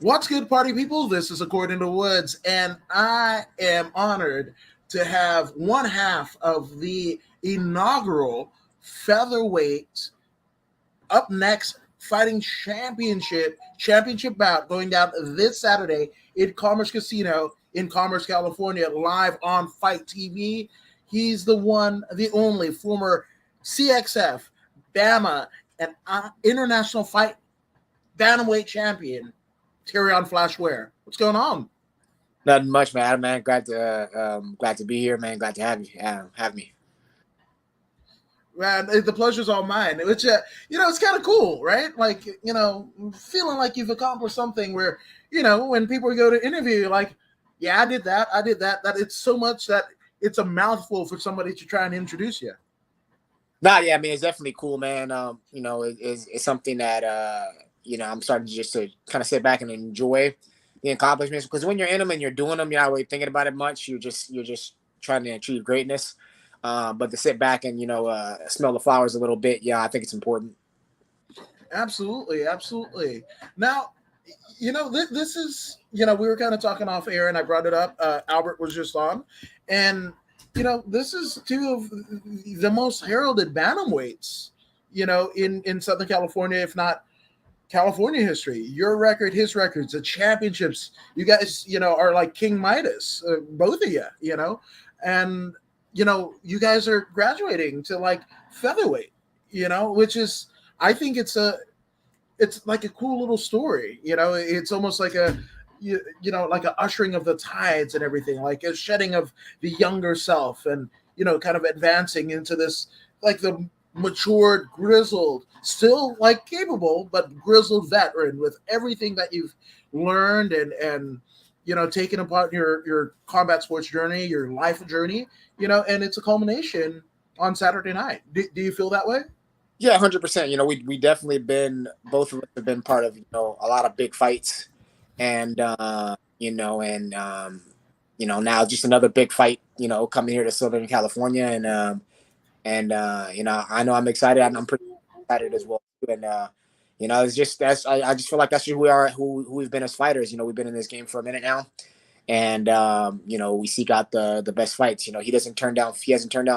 What's good, party people? This is According to Woods, and I am honored to have one half of the inaugural Featherweight UpNext Fighting Championship bout going down this Saturday in Commerce Casino in Commerce, California, live on Fight TV. He's the one, the only former CXF, BAMMA, and international fight Bantamweight champion Terrion Ware. What's going on? Nothing much, man. Man, glad to be here, man. Glad to have me. Man, the pleasure's all mine. Which it's kind of cool, right? Like, feeling like you've accomplished something where, when people go to interview, you're like, yeah, I did that. That it's so much that it's a mouthful for somebody to try and introduce you. Yeah, I mean, it's definitely cool, man. It's something that I'm starting to kind of sit back and enjoy the accomplishments, because when you're in them and you're doing them, you're not really thinking about it much. You're just trying to achieve greatness. But to sit back and smell the flowers a little bit, yeah, I think it's important. Absolutely. Now, this is, we were kind of talking off air and I brought it up. Albert was just on. And, this is two of the most heralded bantamweights, in Southern California, if not California history. Your record, his records, the championships. You guys, are like King Midas, both of you, and, you guys are graduating to like featherweight, which is, I think it's like a cool little story. It's almost like like a ushering of the tides and everything, like a shedding of the younger self and, kind of advancing into this, like the matured, grizzled, still like capable, but grizzled veteran with everything that you've learned and taken apart your combat sports journey, your life journey, and it's a culmination on Saturday night. Do you feel that way? Yeah, 100%. We definitely both of us have been part of a lot of big fights, and now just another big fight, coming here to Southern California, and I know I'm excited. I'm pretty excited as well, and it's just I just feel like that's who we are, who we've been as fighters. We've been in this game for a minute now, and we seek out the best fights. He hasn't turned down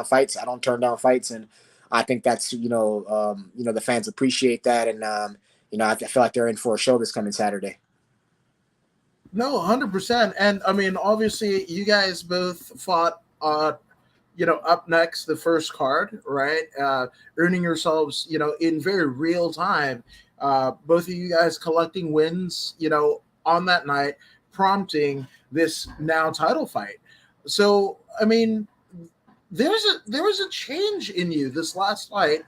fights. I don't turn down fights, and I think that's the fans appreciate that, and I feel like they're in for a show this coming Saturday. No, 100%. And I mean, obviously, you guys both fought UpNext, the first card, right? Earning yourselves, in very real time. Both of you guys collecting wins, on that night, prompting this now title fight. So, I mean, there was a change in you this last fight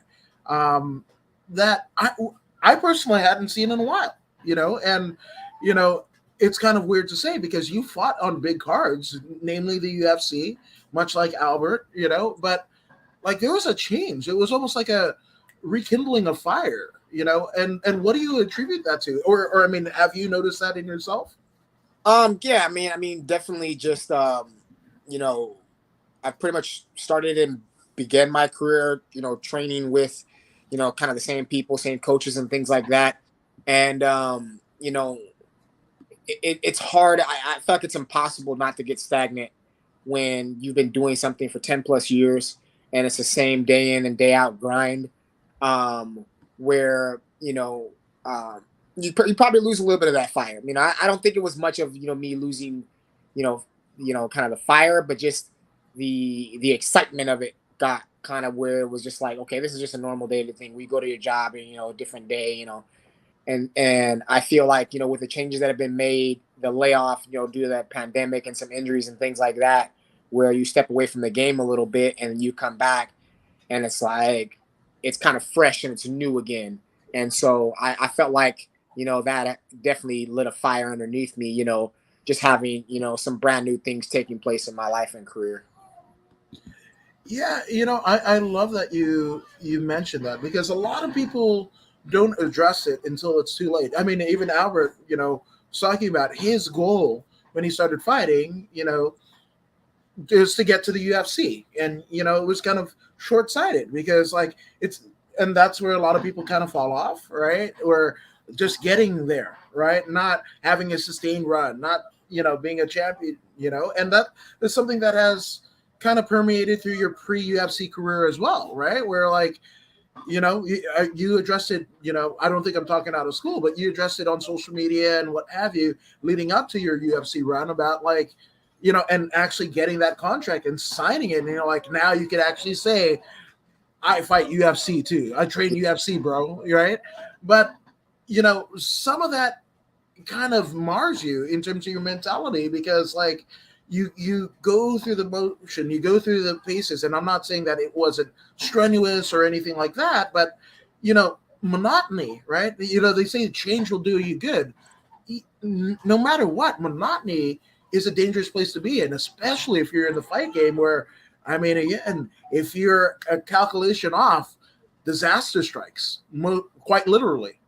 that I personally hadn't seen in a while, and it's kind of weird to say because you fought on big cards, namely the UFC, much like Albert, but like there was a change. It was almost like a rekindling of fire, and what do you attribute that to? Or I mean, have you noticed that in yourself? Yeah, I mean, definitely just I pretty much started and began my career, training with, kind of the same people, same coaches and things like that. And, it's hard. I feel like it's impossible not to get stagnant when you've been doing something for 10 plus years and it's the same day in and day out grind, where, you probably lose a little bit of that fire. I don't think it was much of, me losing, kind of the fire, but just the excitement of it got kind of where it was just like, okay, this is just a normal daily thing. We go to your job and, a different day, and I feel like, with the changes that have been made, the layoff, due to that pandemic and some injuries and things like that, where you step away from the game a little bit and you come back and it's like, it's kind of fresh and it's new again. And so I felt like, that definitely lit a fire underneath me, just having, some brand new things taking place in my life and career. Yeah, I love that you mentioned that because a lot of people don't address it until it's too late. I mean, even Albert, was talking about his goal when he started fighting, is to get to the UFC. And, it was kind of short-sighted because like and that's where a lot of people kind of fall off, right? Where just getting there, right? Not having a sustained run, not, being a champion, and that is something that has kind of permeated through your pre-UFC career as well, right? Where like, you addressed it, I don't think I'm talking out of school, but you addressed it on social media and what have you leading up to your UFC run about like, and actually getting that contract and signing it. And like, now you could actually say, I fight UFC too. I train UFC, bro. Right. But, some of that kind of mars you in terms of your mentality because like you go through the motion, you go through the paces, and I'm not saying that it wasn't strenuous or anything like that, but monotony, right? They say change will do you good. No matter what, monotony is a dangerous place to be in, especially if you're in the fight game where, I mean, again, if you're a calculation off, disaster strikes, quite literally.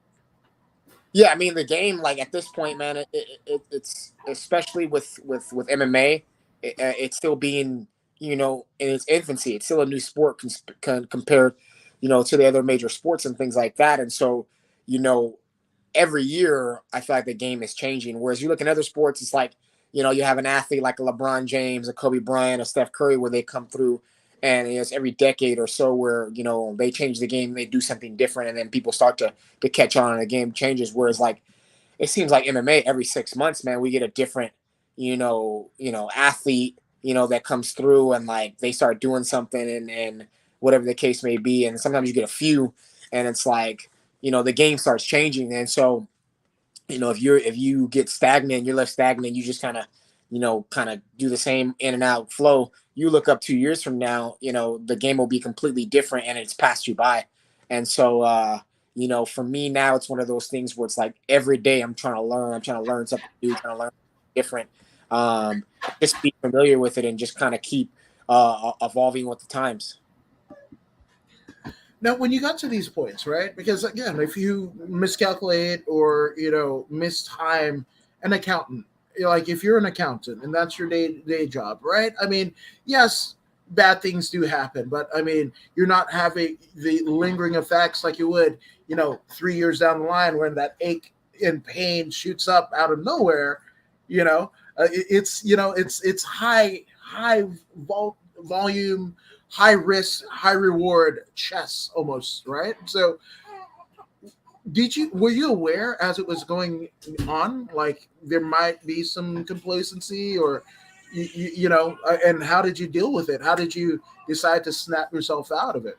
Yeah, I mean the game, like at this point, man, it's especially with MMA, it's still being in its infancy. It's still a new sport compared to the other major sports and things like that. And so you know every year I feel like the game is changing. Whereas you look in other sports, it's like you have an athlete like a LeBron James, a Kobe Bryant, a Steph Curry, where they come through. And it's every decade or so where they change the game, they do something different, and then people start to catch on, and the game changes. Whereas like it seems like MMA every 6 months, man, we get a different athlete that comes through, and like they start doing something, and whatever the case may be. And sometimes you get a few, and it's like the game starts changing. And so if you get stagnant, you're left stagnant, you just kind of do the same in and out flow. You look up 2 years from now, the game will be completely different, and it's passed you by. And so for me now, it's one of those things where it's like every day I'm trying to learn something new, trying to learn different. um just be familiar with it and just kind of keep evolving with the times. Now, when you got to these points, right? Because again, if you miscalculate or mistime an accountant, like if you're an accountant and that's your day job, right? I mean, yes, bad things do happen, but I mean, you're not having the lingering effects like you would, 3 years down the line when that ache and pain shoots up out of nowhere. It's high volume, high risk, high reward chess almost, right? So were you aware as it was going on, like there might be some complacency or, and how did you deal with it? How did you decide to snap yourself out of it?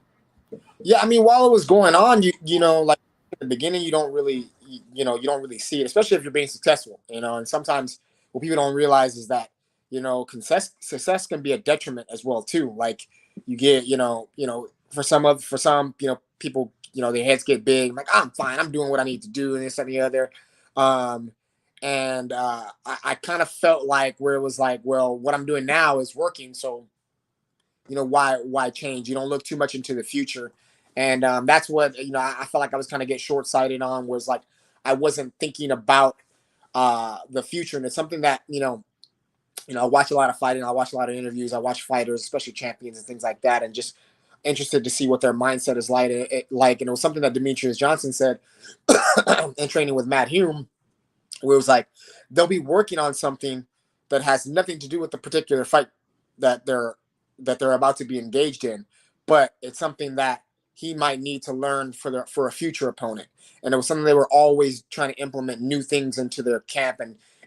Yeah, I mean, while it was going on, like at the beginning, you don't really see it, especially if you're being successful, and sometimes what people don't realize is that, success can be a detriment as well too. Like you get, for some, people, their heads get big, like, I'm fine, I'm doing what I need to do, and this and the other. Um, and I kind of felt like where it was like, well, what I'm doing now is working, so why change? You don't look too much into the future. And that's what I felt like I was kind of get short-sighted on, was like I wasn't thinking about the future. And it's something that I watch a lot of fighting, I watch a lot of interviews, I watch fighters, especially champions and things like that, and just interested to see what their mindset is like. And it was something that Demetrius Johnson said in training with Matt Hume, where it was like they'll be working on something that has nothing to do with the particular fight that they're about to be engaged in, but it's something that he might need to learn for a future opponent. And it was something they were always trying to implement new things into their camp,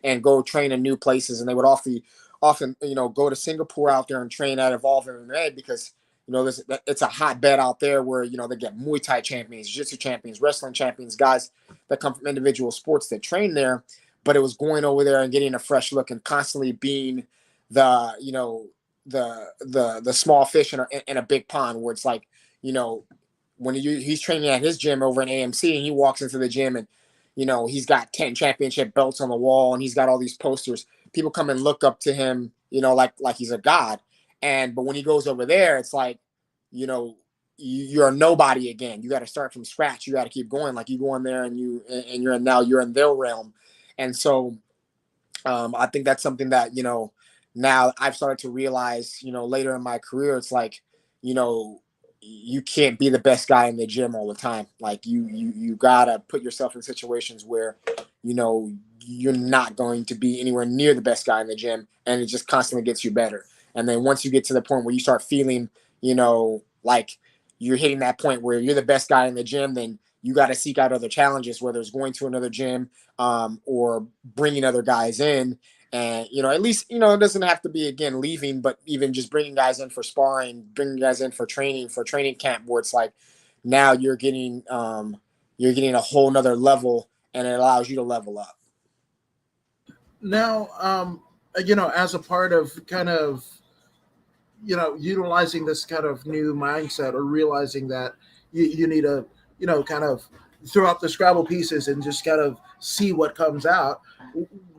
and go train in new places. And they would often go to Singapore out there and train at Evolve MMA, because it's a hotbed out there where they get Muay Thai champions, Jiu-Jitsu champions, wrestling champions, guys that come from individual sports that train there. But it was going over there and getting a fresh look, and constantly being the the small fish in a big pond, where it's like, when he's training at his gym over in AMC, and he walks into the gym, and he's got 10 championship belts on the wall, and he's got all these posters. People come and look up to him, like he's a god. But when he goes over there, it's like, you're a nobody again. You got to start from scratch. You got to keep going. Like you go in there, and you're in their realm. And so I think that's something that now I've started to realize, later in my career. It's like, you can't be the best guy in the gym all the time. Like you gotta put yourself in situations where, you know, you're not going to be anywhere near the best guy in the gym, and it just constantly gets you better. And then once you get to the point where you start feeling, you know, like you're hitting that point where you're the best guy in the gym, then you got to seek out other challenges, whether it's going to another gym, or bringing other guys in. And, you know, at least, you know, it doesn't have to be, again, leaving, but even just bringing guys in for sparring, bringing guys in for training camp, where it's like now you're getting a whole nother level, and it allows you to level up. Now, you know, as a part of kind of, you know, utilizing this kind of new mindset, or realizing that you need to, you know, kind of throw out the Scrabble pieces and just kind of see what comes out.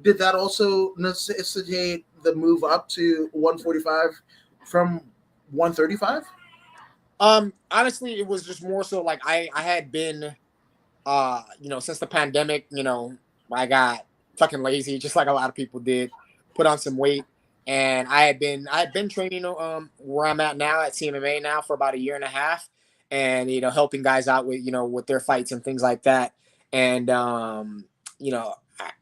Did that also necessitate the move up to 145 from 135? Honestly, it was just more so like I had been, you know, since the pandemic, you know, I got fucking lazy, just like a lot of people did, put on some weight. And I had been training, where I'm at now at CMMA now for about a year and a half, and, you know, helping guys out with, you know, with their fights and things like that. And, you know,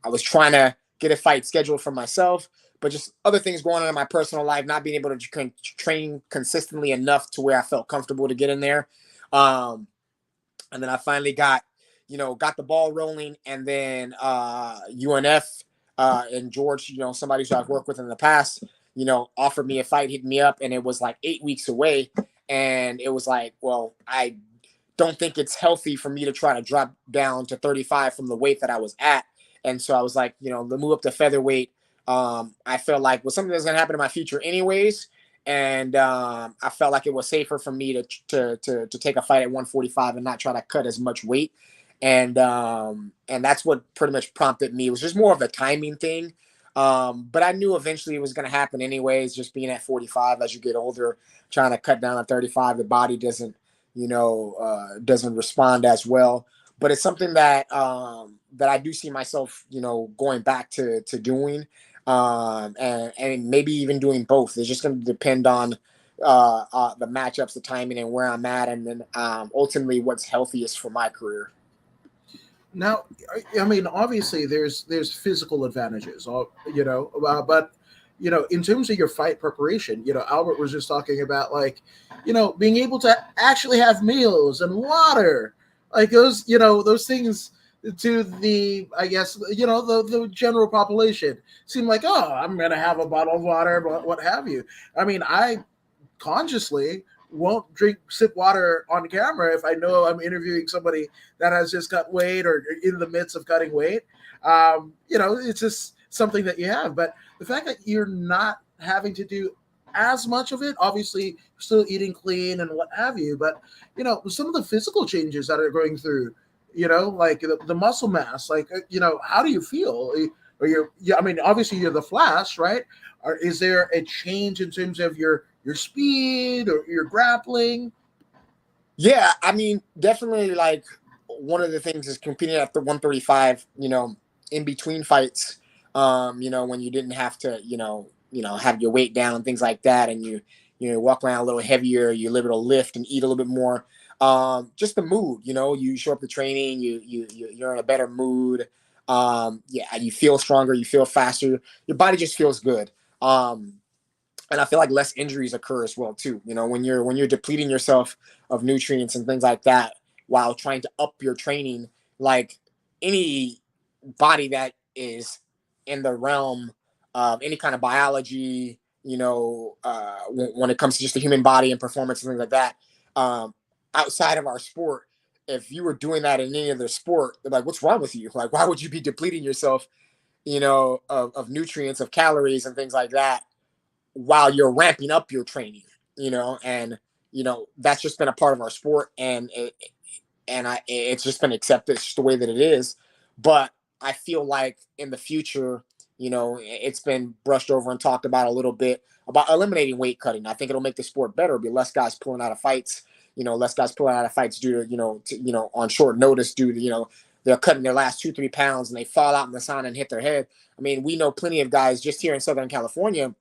I was trying to get a fight scheduled for myself, but just other things going on in my personal life, not being able to train consistently enough to where I felt comfortable to get in there. Um, and then I finally got, you know, got the ball rolling, and then UNF, and George, you know, somebody who I've worked with in the past, you know, offered me a fight, hit me up, and it was like 8 weeks away, and it was like, well, I don't think it's healthy for me to try to drop down to 35 from the weight that I was at. And so I was like, you know, the move up to featherweight, I felt like was something that's going to happen in my future anyways. And I felt like it was safer for me to take a fight at 145 and not try to cut as much weight. And that's what pretty much prompted me. It was just more of a timing thing. But I knew eventually it was going to happen anyways, just being at 45 as you get older, trying to cut down to 35, the body doesn't, you know, doesn't respond as well. But it's something that that I do see myself, you know, going back to doing, and maybe even doing both. It's just going to depend on the matchups, the timing, and where I'm at, and then ultimately what's healthiest for my career. Now, I mean, obviously, there's physical advantages, you know, but you know, in terms of your fight preparation, you know, Albert was just talking about, like, you know, being able to actually have meals and water, like those, you know, those things to the, I guess, you know, the general population seem like, oh, I'm gonna have a bottle of water, but what have you. I mean, I consciously won't sip water on camera if I know I'm interviewing somebody that has just cut weight or in the midst of cutting weight. You know, it's just something that you have. But the fact that you're not having to do as much of it, obviously still eating clean and what have you, but you know, some of the physical changes that are going through, you know, like the muscle mass, like, you know, how do you feel? Or yeah, I mean, obviously you're the Flash, right? Or is there a change in terms of your speed or your grappling? Yeah, I mean, definitely, like, one of the things is competing at the 135, you know, in between fights, you know, when you didn't have to, have your weight down and things like that, and you know, walk around a little heavier, you're able to lift and eat a little bit more. Just the mood, you know, you show up to training, you're in a better mood. Yeah, you feel stronger, you feel faster, your body just feels good. And I feel like less injuries occur as well too. You know, when you're depleting yourself of nutrients and things like that while trying to up your training, like any body that is in the realm of any kind of biology, you know, when it comes to just the human body and performance and things like that, um, outside of our sport, if you were doing that in any other sport, they're like, what's wrong with you? Like, why would you be depleting yourself, you know, of nutrients, of calories and things like that, while you're ramping up your training, you know? And, you know, that's just been a part of our sport, and it's just been accepted. It's just the way that it is. But I feel like in the future, you know, it's been brushed over and talked about a little bit about eliminating weight cutting. I think it'll make the sport better. It'll be less guys pulling out of fights, you know, less guys pulling out of fights due to, on short notice, due to, they're cutting their last 2-3 pounds and they fall out in the sauna and hit their head. I mean, we know plenty of guys just here in Southern California,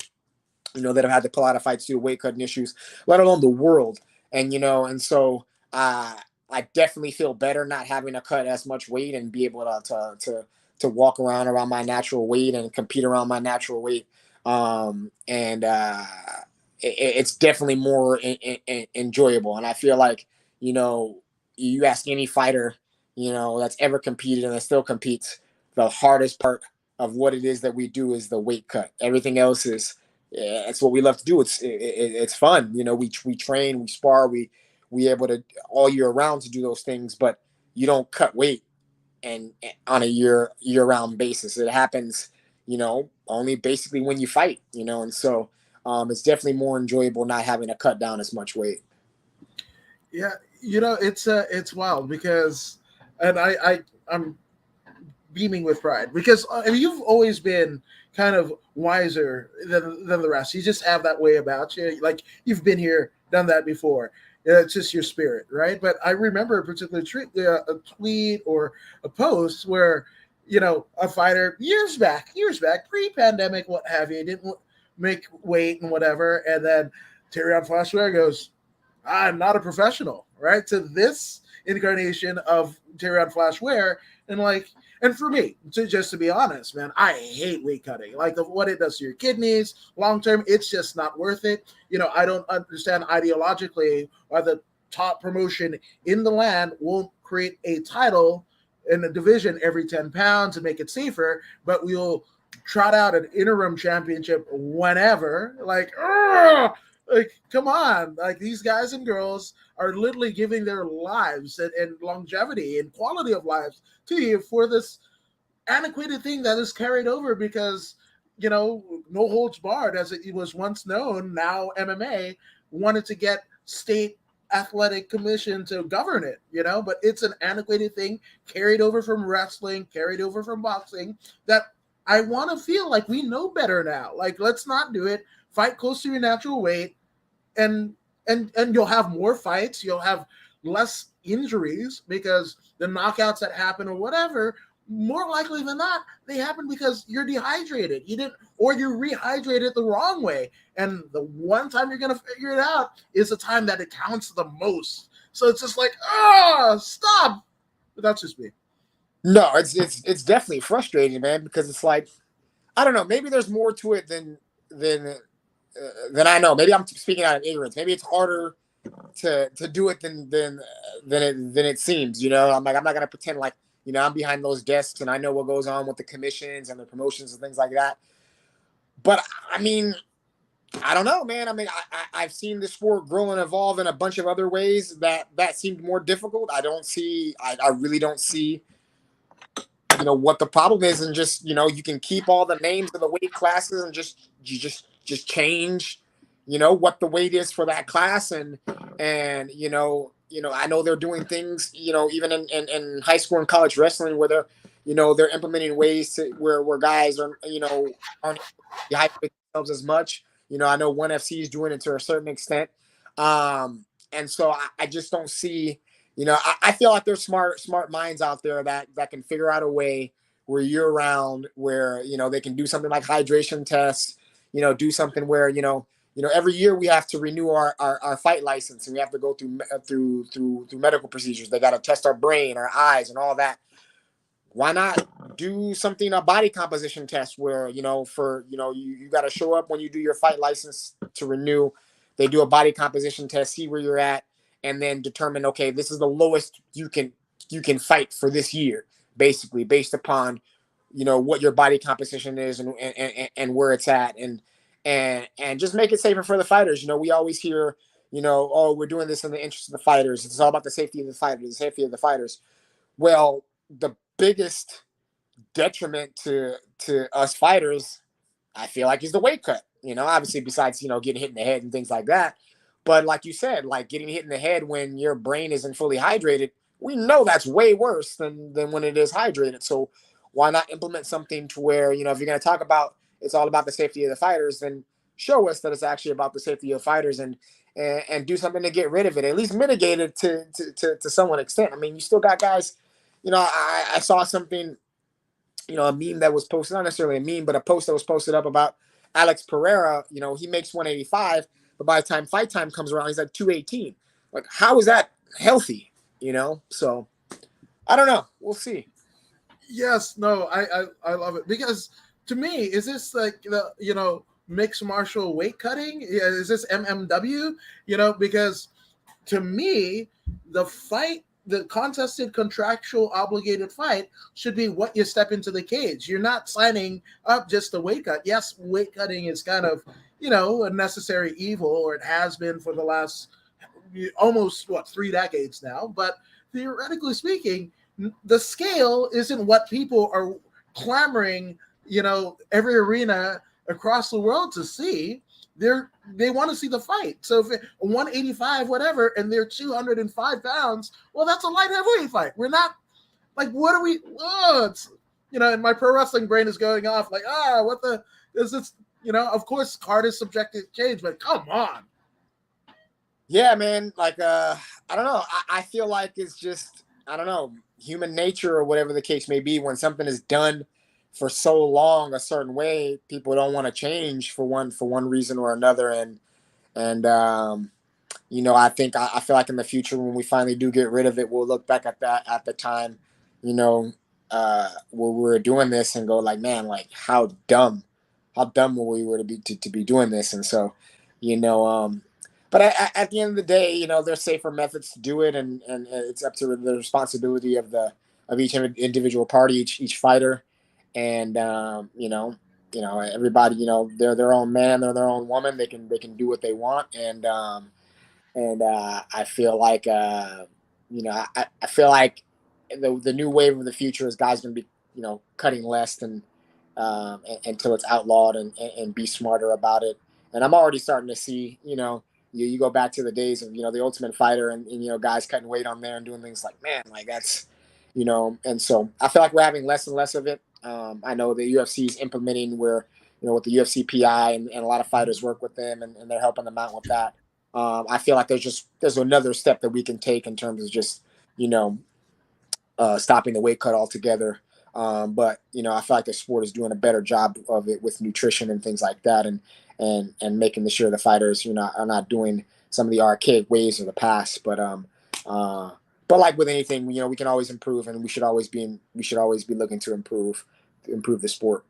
you know, that have had to pull out of fights due to weight cutting issues, let alone the world. And, and so I definitely feel better not having to cut as much weight and be able to walk around my natural weight and compete around my natural weight. And it's definitely more enjoyable. And I feel like, you ask any fighter, that's ever competed and that still competes, the hardest part of what it is that we do is the weight cut. Everything else is, it's what we love to do. It's fun. We train, we spar, we able to all year round to do those things, but you don't cut weight and on a year round basis. It happens, only basically when you fight, and so it's definitely more enjoyable not having to cut down as much weight. Yeah, it's wild because, and I'm beaming with pride because you've always been kind of wiser than the rest. You just have that way about you. Like you've been here, done that before. It's just your spirit, right? But I remember a particular a tweet or a post where, a fighter years back, pre-pandemic, what have you, didn't make weight and whatever. And then Terrion Flash Ware goes, I'm not a professional, right? To this incarnation of Terrion Flash Ware. And for me, just to be honest, man, I hate weight cutting. Like what it does to your kidneys long term, it's just not worth it. I don't understand ideologically why the top promotion in the land won't create a title in a division every 10 pounds and make it safer, but we'll trot out an interim championship whenever. Like, come on. Like, these guys and girls are literally giving their lives and longevity and quality of lives to you for this antiquated thing that is carried over because, no holds barred, as it was once known, now MMA, wanted to get state athletic commission to govern it, but it's an antiquated thing carried over from wrestling, carried over from boxing that I want to feel like we know better now. Like, let's not do it. Fight close to your natural weight. And you'll have more fights, you'll have less injuries because the knockouts that happen or whatever, more likely than not, they happen because you're dehydrated. Or you're rehydrated the wrong way. And the one time you're going to figure it out is the time that it counts the most. So it's just like, stop. But that's just me. No, it's definitely frustrating, man, because it's like, I don't know, maybe there's more to it than I know. Maybe I'm speaking out of ignorance. Maybe it's harder to do it than it seems. I'm not gonna pretend like I'm behind those desks and I know what goes on with the commissions and the promotions and things like that. But I mean, I don't know, man. I mean, I've seen the sport grow and evolve in a bunch of other ways that seemed more difficult. I really don't see what the problem is, and just you can keep all the names of the weight classes and just change what the weight is for that class, and I know they're doing things even in high school and college wrestling where they're implementing ways to where guys aren't dehydrating themselves as much. I know ONE FC is doing it to a certain extent, and so I just don't see. I feel like there's smart minds out there that can figure out a way where year round, where they can do something like hydration tests, do something where every year we have to renew our fight license and we have to go through medical procedures. They got to test our brain, our eyes, and all that. Why not do something, a body composition test where you got to show up when you do your fight license to renew. They do a body composition test, see where you're at, and then determine, okay, this is the lowest you can fight for this year, basically based upon what your body composition is and where it's at, and just make it safer for the fighters. We always hear oh, we're doing this in the interest of the fighters. It's all about the safety of the fighters. Well, the biggest detriment to us fighters, I feel like, is the weight cut. Obviously besides getting hit in the head and things like that. But like you said, like getting hit in the head when your brain isn't fully hydrated, we know that's way worse than when it is hydrated. So why not implement something to where, if you're going to talk about it's all about the safety of the fighters, then show us that it's actually about the safety of fighters and do something to get rid of it, at least mitigate it to some extent. I mean, you still got guys, I saw something, a meme that was posted, not necessarily a meme, but a post that was posted up about Alex Pereira. He makes 185, but by the time fight time comes around, he's like 218. Like, how is that healthy? You know, so I don't know. We'll see. Yes, no, I love it because to me, is this like the mixed martial weight cutting? Yeah, is this MMW? Because to me, the fight, the contested contractual obligated fight should be what you step into the cage. You're not signing up just a weight cut. Yes, weight cutting is kind of, a necessary evil, or it has been for the last almost 3 decades now. But theoretically speaking, the scale isn't what people are clamoring, every arena across the world to see. They want to see the fight. So if 185, whatever, and they're 205 pounds, well, that's a light heavyweight fight. We're not like, what are we? Oh, it's and my pro wrestling brain is going off like, what the is this? Of course, card is subjected to change, but come on. Yeah, man. Like, I don't know. I feel like it's just, I don't know, human nature or whatever the case may be. When something is done for so long a certain way, people don't want to change for one reason or another. And I feel like in the future when we finally do get rid of it, we'll look back at that at the time, where we were doing this and go like, man, like how dumb were we were to be doing this. And so, you know, but at the end of the day, there's safer methods to do it, and it's up to the responsibility of each individual party, each fighter, and everybody, they're their own man, they're their own woman. They can do what they want, and I feel like I feel like the new wave of the future is guys going to be cutting less until it's outlawed, and be smarter about it. And I'm already starting to see you go back to the days of the Ultimate Fighter, and guys cutting weight on there and doing things like, man, like that's and so I feel like we're having less and less of it. I know the UFC is implementing where with the UFC PI, and a lot of fighters work with them, and they're helping them out with that. I feel like there's another step that we can take in terms of just stopping the weight cut altogether. But I feel like the sport is doing a better job of it with nutrition and things like that, and making sure the fighters are not doing some of the archaic ways of the past. But like with anything, we can always improve, and we should always be looking to improve the sport.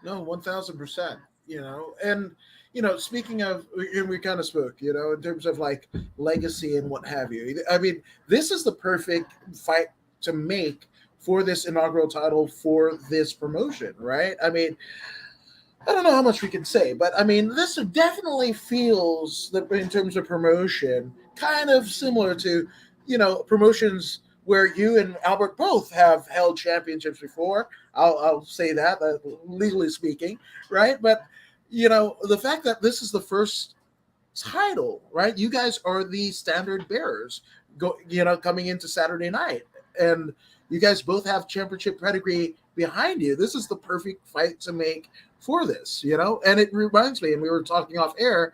No, 1,000%. And speaking of, and we kind of spoke, in terms of like legacy and what have you. I mean, this is the perfect fight to make for this inaugural title for this promotion, right? I mean, I don't know how much we can say, but I mean, this definitely feels that in terms of promotion, kind of similar to, promotions where you and Albert both have held championships before. I'll say that, legally speaking, right? But the fact that this is the first title, right? You guys are the standard bearers, coming into Saturday night, and you guys both have championship pedigree behind you. This is the perfect fight to make for this, And it reminds me, and we were talking off air,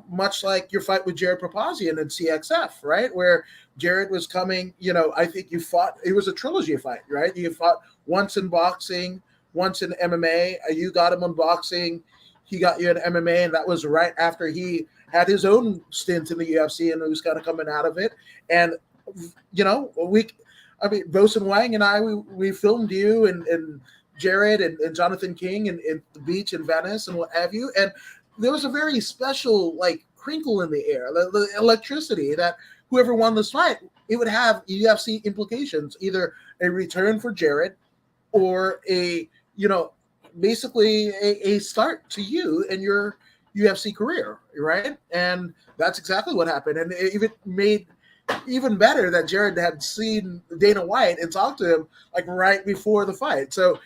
much like your fight with Jared Papazian in CXF, right? Where Jared was coming, I think you fought, it was a trilogy fight, right? You fought once in boxing, once in MMA. You got him in boxing, he got you in MMA, and that was right after he had his own stint in the UFC and he was kind of coming out of it. And, Bosun Wang and I, we filmed you and Jared and Jonathan King and the beach in Venice and what have you. And there was a very special like crinkle in the air, the electricity that whoever won this fight, it would have UFC implications, either a return for Jared or basically a start to you and your UFC career, right? And that's exactly what happened. And it even made even better that Jared had seen Dana White and talked to him like right before the fight. So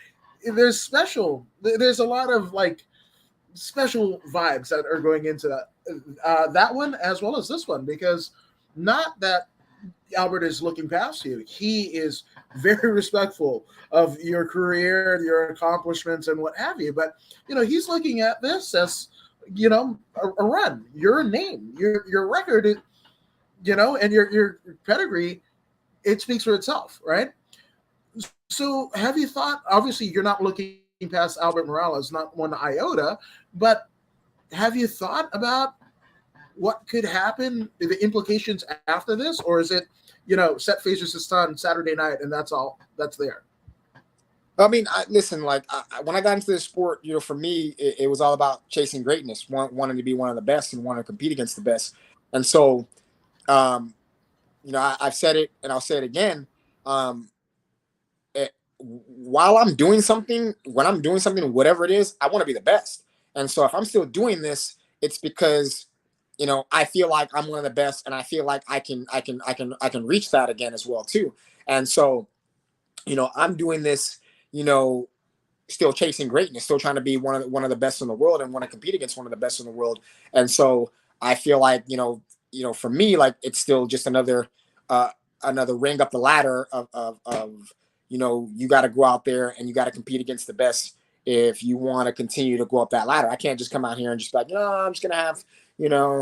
there's a lot of like special vibes that are going into that one as well as this one, because not that Albert is looking past you. He is very respectful of your career, your accomplishments, and what have you. But he's looking at this as a run. Your name, your record, and your pedigree. It speaks for itself, right? So, have you thought? Obviously, you're not looking past Albert Morales, not one iota. But have you thought about what could happen, the implications after this, or is it, Seth faces his son Saturday night and that's all that's there? I mean, listen, like when I got into this sport, for me, it was all about chasing greatness, wanting to be one of the best and wanting to compete against the best. And so, um, I've said it and I'll say it again. Um, while I'm doing something, when I'm doing something, whatever it is, I want to be the best. And so if I'm still doing this, it's because, I feel like I'm one of the best and I feel like I can reach that again as well too. And so, I'm doing this, still chasing greatness, still trying to be one of the best in the world and want to compete against one of the best in the world. And so I feel like, for me, like it's still just another ring up the ladder of you got to go out there and you got to compete against the best if you want to continue to go up that ladder. I can't just come out here and just be like, I'm just gonna have,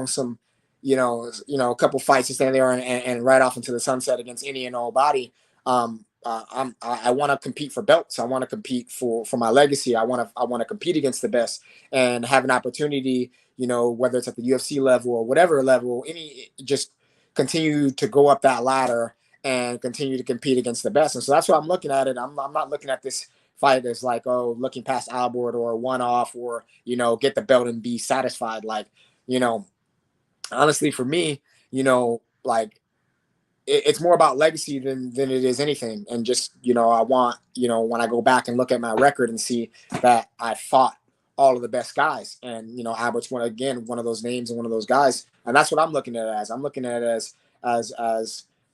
some, a couple fights to stand there and ride off into the sunset against any and all body. I want to compete for belts. I want to compete for my legacy. I want to compete against the best and have an opportunity, whether it's at the UFC level or whatever level, just continue to go up that ladder and continue to compete against the best. And so that's what I'm looking at it. I'm not looking at this fight as like, looking past Albert or a one-off or, get the belt and be satisfied. Like, honestly, for me, like, it's more about legacy than it is anything. And just, I want, when I go back and look at my record and see that I fought all of the best guys and, Albert's one of those names and one of those guys. And that's what I'm looking at it as. I'm looking at it as,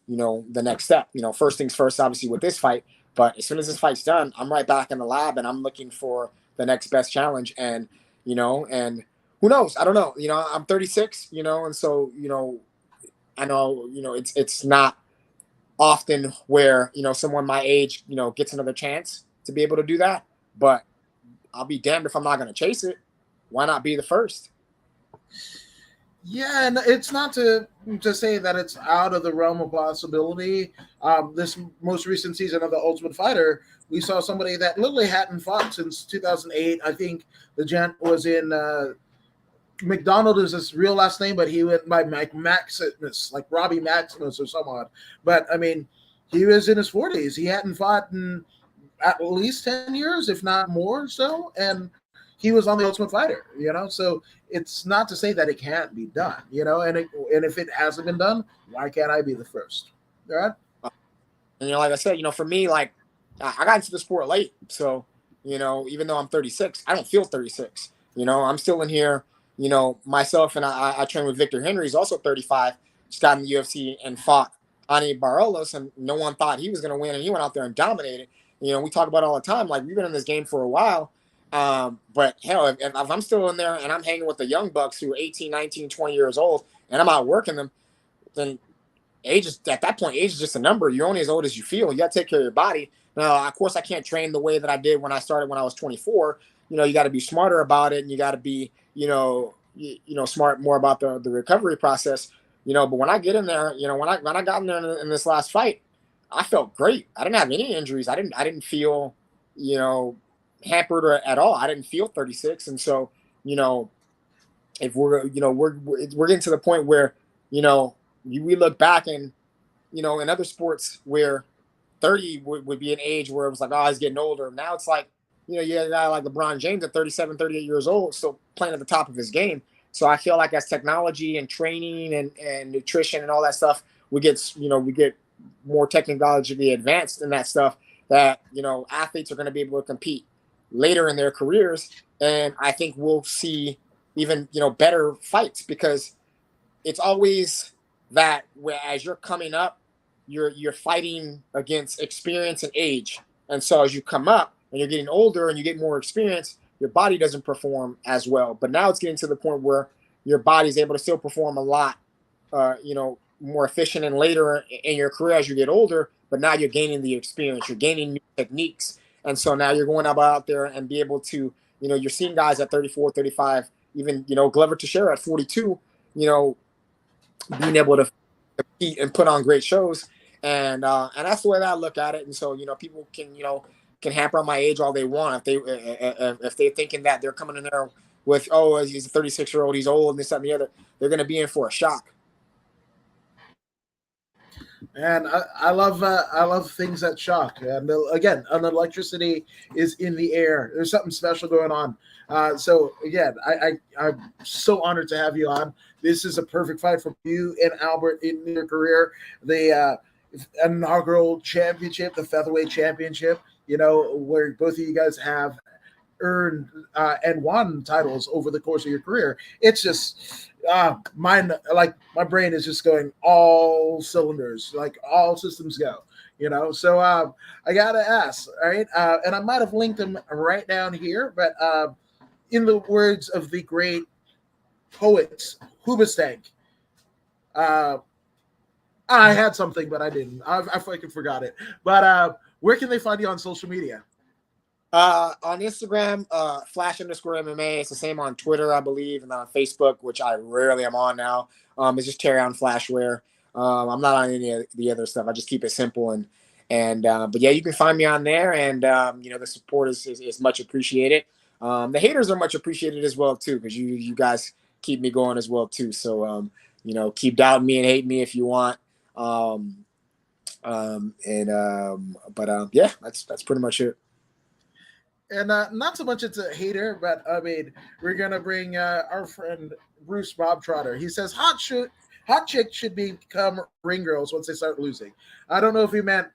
the next step, first things first, obviously with this fight, but as soon as this fight's done, I'm right back in the lab and I'm looking for the next best challenge. And, and who knows? I don't know, I'm 36, and so, I know, it's not often where, someone my age, gets another chance to be able to do that. But I'll be damned if I'm not going to chase it. Why not be the first? Yeah, and it's not to say that it's out of the realm of possibility. This most recent season of The Ultimate Fighter, we saw somebody that literally hadn't fought since 2008. I think the gent was in McDonald is his real last name, but he went by Maximus, like Robbie Maximus or someone. But I mean, he was in his 40s. He hadn't fought in at least 10 years, if not more so. And he was on The Ultimate Fighter, So it's not to say that it can't be done, And if it hasn't been done, why can't I be the first? All right. And like I said, for me, like I got into the sport late, so even though I'm 36, I don't feel 36. I'm still in here. Myself and I trained with Victor Henry. He's also 35. Just got in the UFC and fought Ani Barolos, and no one thought he was going to win, and he went out there and dominated. We talk about it all the time. Like, we've been in this game for a while. But hell, if I'm still in there and I'm hanging with the young bucks who are 18, 19, 20 years old, and I'm outworking them, then at that point, age is just a number. You're only as old as you feel. You got to take care of your body. Now, of course, I can't train the way that I did when I started when I was 24. You got to be smarter about it, and you got to be, smart more about the recovery process. But when I get in there, when I got in there in this last fight, I felt great. I didn't have any injuries. I didn't feel, hampered at all. I didn't feel 36. And so, if we're getting to the point where, we look back and, in other sports where 30 would be an age where it was like, oh, he's getting older. Now it's like, you got a guy like LeBron James at 37, 38 years old, still playing at the top of his game. So I feel like as technology and training and nutrition and all that stuff, we get more technologically advanced in that stuff, that, athletes are going to be able to compete later in their careers. And I think we'll see even, better fights, because it's always that where as you're coming up, you're fighting against experience and age. And so as you come up and you're getting older and you get more experience, your body doesn't perform as well. But now it's getting to the point where your body's able to still perform a lot, more efficient and later in your career as you get older. But now you're gaining the experience, you're gaining new techniques. And so now you're going out there and be able to, you're seeing guys at 34, 35, even, Glover Teixeira at 42, being able to compete and put on great shows. And that's the way that I look at it. And so, people can hamper on my age all they want. If they're thinking that they're coming in there with, oh, he's a 36-year-old, he's old, and this, that, and the other. They're going to be in for a shock. And I love things that shock. And again, an electricity is in the air. There's something special going on. So again, I'm so honored to have you on. This is a perfect fight for you and Albert in your career. The inaugural championship, the Featherweight Championship. You know, where both of you guys have earned and won titles over the course of your career. It's just mine, like my brain is just going all cylinders, like all systems go, you know. So I gotta ask, all right, and I might have linked them right down here, but in the words of the great poet Hubastank, I had something but I didn't, I fucking forgot it. But where can they find you on social media? On Instagram, _MMA. It's the same on Twitter, I believe, and on Facebook, which I rarely am on now. It's just Terrion Flashware. I'm not on any of the other stuff. I just keep it simple but yeah, you can find me on there, and the support is much appreciated. The haters are much appreciated as well too, because you guys keep me going as well too. So keep doubting me and hate me if you want. Yeah, that's pretty much it. And not so much it's a hater, but I mean, we're going to bring our friend Bruce Bob Trotter. He says hot chicks should become ring girls once they start losing. I don't know if he meant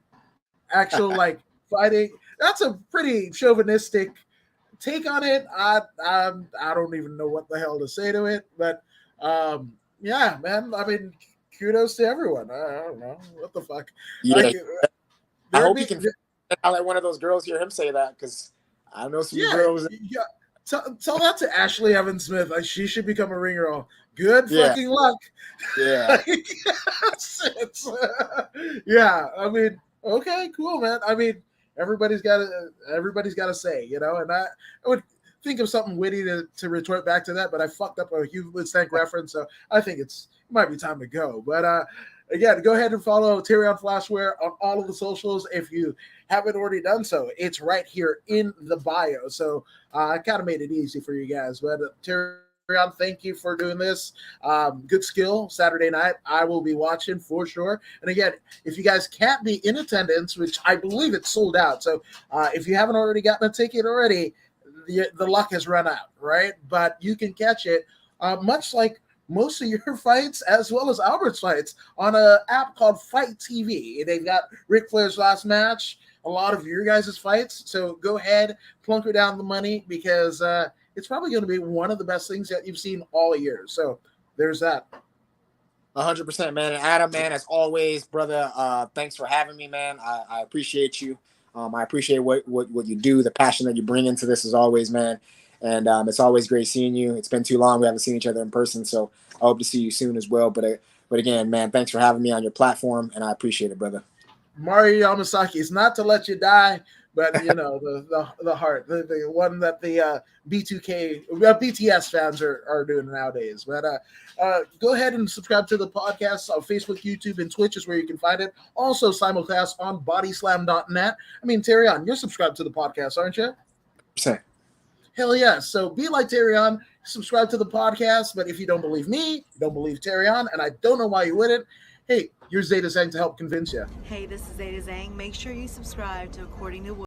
actual like fighting. That's a pretty chauvinistic take on it. I don't even know what the hell to say to it. But yeah, man, I mean, kudos to everyone. I don't know. What the fuck? Yeah. Like, I hope he can. I'll let one of those girls hear him say that, because I know some girls. Yeah. Tell that to Ashley Evans Smith. Like, she should become a ring girl. Good fucking luck. Yeah. Yeah. I mean, okay, cool, man. I mean, everybody's got to say, you know. And I would think of something witty to retort back to that, but I fucked up a Hugh Stank reference, so I think it might be time to go. But again, go ahead and follow Terrion Flashware on all of the socials if you haven't already done so. It's right here in the bio. So I kind of made it easy for you guys. But Terrion, thank you for doing this. Good skill Saturday night. I will be watching for sure. And again, if you guys can't be in attendance, which I believe it's sold out. So if you haven't already gotten a ticket already, the luck has run out, right? But you can catch it much like most of your fights, as well as Albert's fights, on an app called Fight TV. They've got Ric Flair's last match, a lot of your guys' fights. So go ahead, plunker down the money, because it's probably going to be one of the best things that you've seen all year. So there's that. 100%, man. And Adam, man, as always, brother, thanks for having me, man. I appreciate you. I appreciate what you do, the passion that you bring into this as always, man. And it's always great seeing you. It's been too long. We haven't seen each other in person, so I hope to see you soon as well. But again, man, thanks for having me on your platform, and I appreciate it, brother. Mario Yamasaki is not to let you die, but you know the heart, the one that the BTS fans are doing nowadays. But go ahead and subscribe to the podcast on Facebook, YouTube, and Twitch is where you can find it. Also simulcast on bodyslam.net. I mean, Terrion, you're subscribed to the podcast, aren't you? Percent. Hell yeah. So be like Terrion, subscribe to the podcast. But if you don't believe me, you don't believe Terrion, and I don't know why you wouldn't, hey, here's Zeta Zhang to help convince you. Hey, this is Zeta Zhang. Make sure you subscribe to According to